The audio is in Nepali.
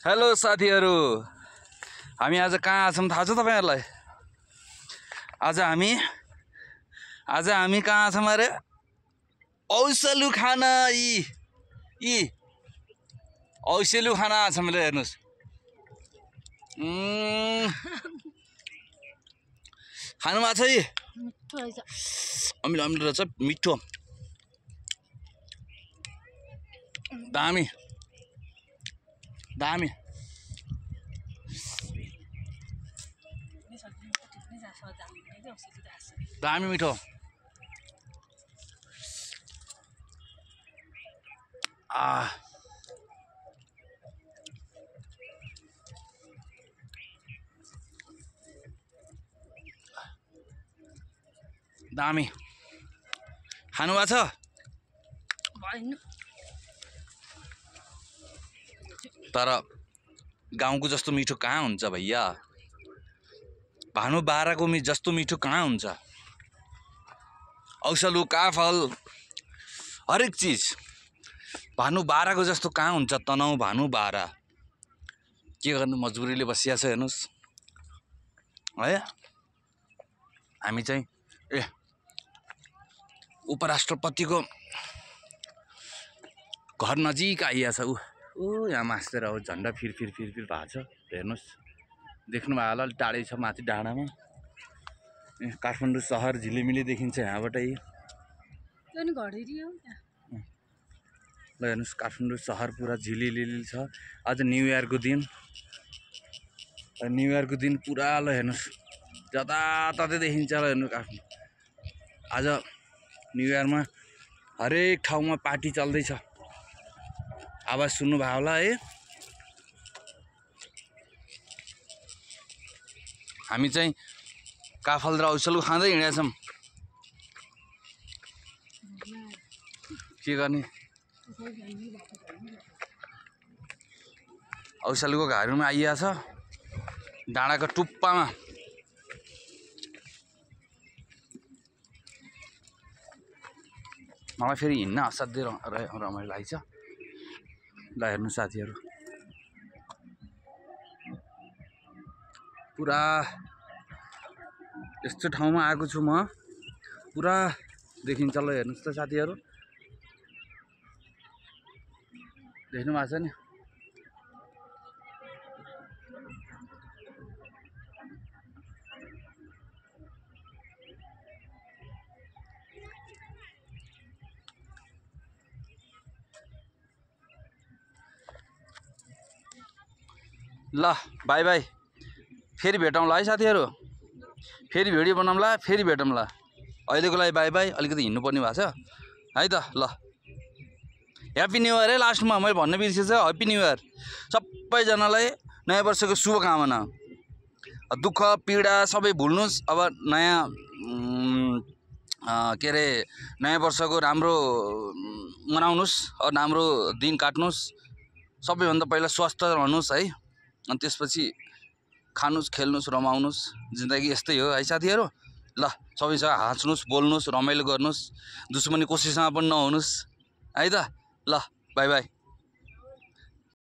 हेलो साथीहरु, हामी आज कहाँ छौं थाहा छ तपाईहरुलाई? आज हामी कहाँ छौं अरे? औसलु खान औसलु खान आछौं रे। हेर्नुस् खानु भएको छ यी अमिलो अमिलो रहेछ, मिठो दामी दामी दामी मिठो। दामी खानु भएको छ? तर गाउँको जस्तो मिठो कहाँ हुन्छ भैया? भानु बाराको जस्तो मिठो कहाँ हुन्छ? औसलु काफल हरेक चीज भानु बाराको जस्तो कहाँ हुन्छ? तनाउ भानु बारा के गर्नु, मजबुरीले बसिया छ। हेर्नुस् है, हामी चाहिँ उपराष्ट्रपतिको घर नजिक आइया छ। यहाँ मास्तिर हो झन्डा फिर भएको छ। हेर्नुस्, देख्नु भयो होला, अलि टाढै छ माथि डाँडामा। काठमाडौँ सहर झिलिमिली देखिन्छ यहाँबाटै। ल हेर्नुस्, काठमाडौँ सहर पुरा झिलिलिली छ। आज न्यू इयरको दिन, पुरा ल हेर्नुस् जताततै देखिन्छ। ल हेर्नु, काठमाडौँ आज न्यू इयरमा हरेक ठाउँमा पार्टी चल्दैछ। आवाज सुन्नु भयो होला है। हामी चाहिँ काफल र औसलु खाँदै हिँडेका छौँ। के गर्ने, औसलुको घरमा आइया छ, डाँडाको टुप्पामा। मलाई फेरि हिँड्न असाध्यै रमाइलो लाग्छ। ल हेर्नु साथीहरु, पुरा यस्तो ठाउँमा आएको छु म, पुरा देखिन्छ। ल हेर्नुस् त साथीहरु, देख्नु भएको छ नि? ल बाई बाई, फेरि भेटौँला है साथीहरु, फेरि भिडियो बनाउँला, फेरि भेटौँला। अहिलेको लागि बाई बाई। अलिकति हिँड्नु पर्ने भएको छ है त। ल ह्याप्पी न्यू इयर है। लास्टमा मैले भन्न बिर्सेछु, ह्याप्पी न्यू इयर सबैजनालाई। नयाँ वर्षको शुभकामना। दुःख पीडा सबै भुल्नुस्। अब नयाँ के अरे नयाँ वर्षको राम्रो मनाउनुस्, राम्रो दिन काट्नुस्। सबैभन्दा पहिला स्वस्थ रहनुस् है, अनि त्यसपछि खानुस्, खेल्नुस्, रमाउनुस्। जिन्दगी यस्तै हो है साथीहरु। ल सबैसँग हाँस्नुस्, बोल्नुस्, रमाइलो गर्नुस्, दुश्मनी कसैसँग पनि नहुनुस् है त। ल बाई बाई।